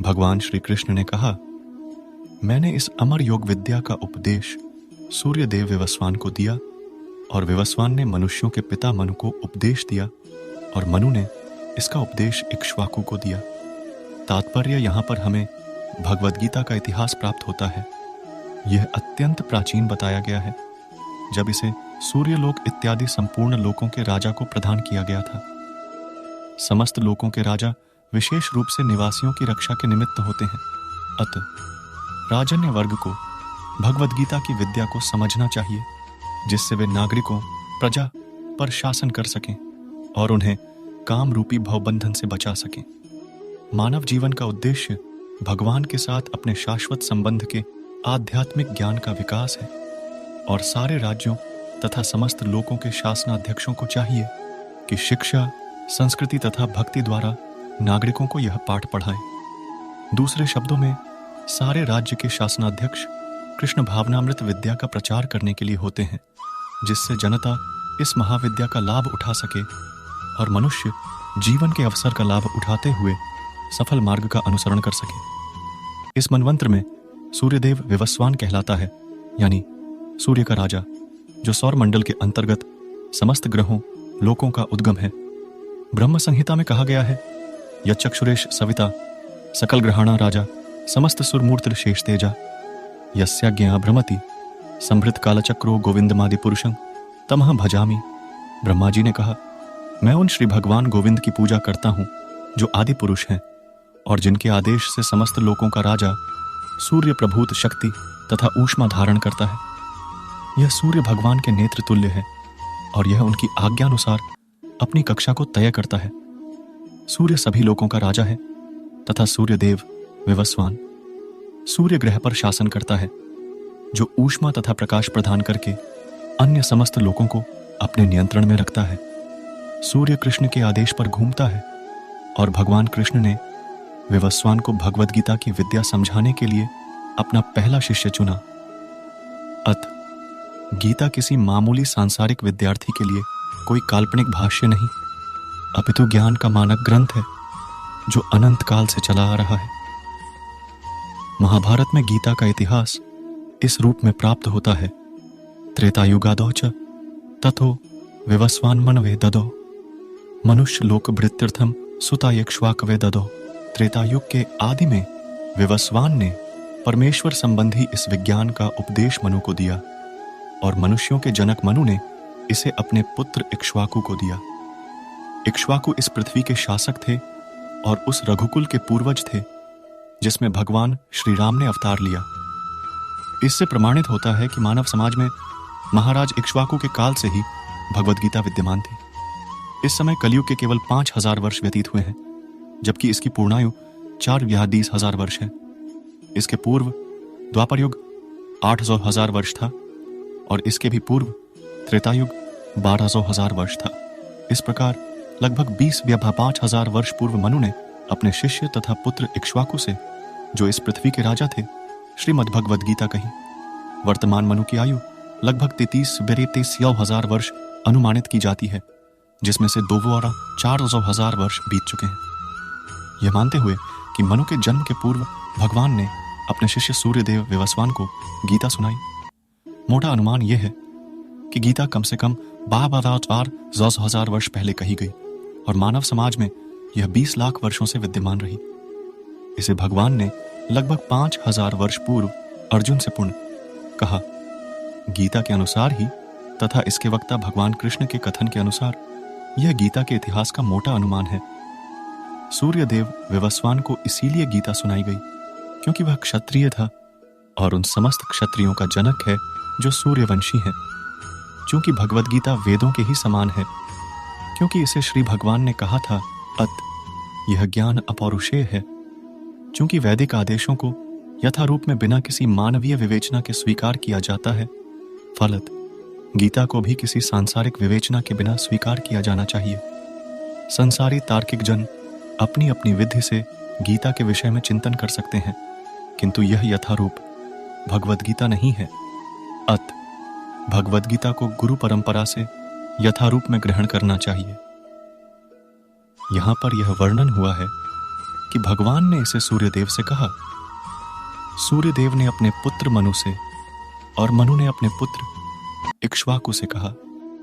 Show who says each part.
Speaker 1: भगवान श्री कृष्ण ने कहा, मैंने इस अमर योग विद्या का उपदेश सूर्यदेव विवस्वान को दिया और विवस्वान ने मनुष्यों के पिता मनु को उपदेश दिया और मनु ने इसका उपदेश इक्ष्वाकु को दिया। तात्पर्य यहाँ पर हमें भगवद गीता का इतिहास प्राप्त होता है। यह अत्यंत प्राचीन बताया गया है, जब इसे सूर्यलोक इत्यादि संपूर्ण लोकों के राजा को प्रदान किया गया था। समस्त लोकों के राजा विशेष रूप से निवासियों की रक्षा के निमित्त होते हैं। अतः राजन्य वर्ग को भगवद गीता की विद्या को समझना चाहिए, जिससे वे नागरिकों प्रजा पर शासन कर सकें और उन्हें काम रूपी भवबंधन से बचा सकें। मानव जीवन का उद्देश्य भगवान के साथ अपने शाश्वत संबंध के आध्यात्मिक ज्ञान का विकास है और सारे राज्यों तथा समस्त लोकों के शासनाध्यक्षों को चाहिए कि शिक्षा, संस्कृति तथा भक्ति द्वारा नागरिकों को यह पाठ पढ़ाएं। दूसरे शब्दों में, सारे राज्य के शासनाध्यक्ष कृष्ण भावनामृत विद्या का प्रचार करने के लिए होते हैं, जिससे जनता इस महाविद्या का लाभ उठा सके और मनुष्य जीवन के अवसर का लाभ उठाते हुए सफल मार्ग का अनुसरण कर सके। इस मनवंत्र में सूर्यदेव विवस्वान कहलाता है, यानी सूर्य का राजा, जो सौर मंडल के अंतर्गत समस्त ग्रहों लोकों का उद्गम है। ब्रह्म संहिता में कहा गया है, यच्चक्षुरेश सविता सकल ग्रहाणा राजा समस्त सुरमूर्ति शेष तेजा यस्याज्ञया भ्रमति संभृत कालचक्रो गोविंदमादि पुरुषं तमह भजामि। ब्रह्मा जी ने कहा, मैं उन श्री भगवान गोविंद की पूजा करता हूँ जो आदि पुरुष हैं और जिनके आदेश से समस्त लोकों का राजा सूर्य प्रभूत शक्ति तथा ऊष्मा धारण करता है। यह सूर्य भगवान के नेत्र तुल्य है और यह उनकी आज्ञानुसार अपनी कक्षा को तय करता है। सूर्य सभी लोकों का राजा है तथा सूर्यदेव विवस्वान सूर्य ग्रह पर शासन करता है, जो ऊष्मा तथा प्रकाश प्रदान करके अन्य समस्त लोकों को अपने नियंत्रण में रखता है। सूर्य कृष्ण के आदेश पर घूमता है और भगवान कृष्ण ने विवस्वान को भगवद गीता की विद्या समझाने के लिए अपना पहला शिष्य चुना। अत गीता किसी मामूली सांसारिक विद्यार्थी के लिए कोई काल्पनिक भाष्य नहीं, अपितु ज्ञान का मानक ग्रंथ है जो अनंत काल से चला आ रहा है। महाभारत में गीता का इतिहास इस रूप में प्राप्त होता है, त्रेतायुगादौ च ततो विवस्वान मनवे ददो मनुष्य लोक भृत्यर्थम सुतायक्ष्वाकवे ददो। त्रेतायुग के आदि में विवस्वान ने परमेश्वर संबंधी इस विज्ञान का उपदेश मनु को दिया और मनुष्यों के जनक मनु ने इसे अपने पुत्र इक्ष्वाकु को दिया। इक्ष्वाकु इस पृथ्वी के शासक थे और उस रघुकुल के पूर्वज थे जिसमें भगवान श्री राम ने अवतार लिया। इससे प्रमाणित होता है कि मानव समाज में महाराज इक्ष्वाकु के काल से ही भगवद गीता विद्यमान थी। इस समय कलयुग के केवल 5000 वर्ष व्यतीत हुए हैं, जबकि इसकी पूर्णायु 4,20,000 वर्ष है। इसके पूर्व द्वापर युग 800,000 वर्ष था और इसके भी पूर्व त्रेतायुग 1200,000 वर्ष था। इस प्रकार लगभग 20,500 वर्ष पूर्व मनु ने अपने शिष्य तथा पुत्र इक्ष्वाकु से, जो इस पृथ्वी के राजा थे, श्रीमद् भगवद गीता कही। वर्तमान मनु की आयु लगभग 33,000 वर्ष अनुमानित की जाती है, जिसमें से 2,04,000 वर्ष बीत चुके हैं। यह मानते हुए कि मनु के जन्म के पूर्व भगवान ने अपने शिष्य सूर्यदेव विवस्वान को गीता सुनाई, मोटा अनुमान यह है कि गीता कम से कम 12,000 वर्ष पहले कही गई और मानव समाज में यह 20 लाख वर्षों से विद्यमान रही। इसे भगवान ने लगभग 5,000 वर्ष पूर्व अर्जुन से पुण्य कहा। गीता के अनुसार ही तथा इसके वक्ता भगवान कृष्ण के कथन के अनुसार यह गीता के इतिहास का मोटा अनुमान है। सूर्यदेव विवस्वान को इसीलिए गीता सुनाई गई क्योंकि वह क्षत्रिय था और उन समस्त क्षत्रियों का जनक है जो सूर्यवंशी हैं। चूंकि भगवद गीता वेदों के ही समान है, क्योंकि इसे श्री भगवान ने कहा था, अत यह ज्ञान अपौरुषेय है। चूंकि वैदिक आदेशों को यथारूप में बिना किसी मानवीय विवेचना के स्वीकार किया जाता है, फलत गीता को भी किसी सांसारिक विवेचना के बिना स्वीकार किया जाना चाहिए। संसारी तार्किक जन अपनी अपनी विधि से गीता के विषय में चिंतन कर सकते हैं, किंतु यह यथारूप भगवद गीता नहीं है। अत भगवद गीता को गुरु परंपरा से यथारूप में ग्रहण करना चाहिए। यहां पर यह वर्णन हुआ है कि भगवान ने इसे सूर्यदेव से कहा। सूर्यदेव ने अपने पुत्र मनु से और मनु ने अपने पुत्र इक्ष्वाकु से कहा,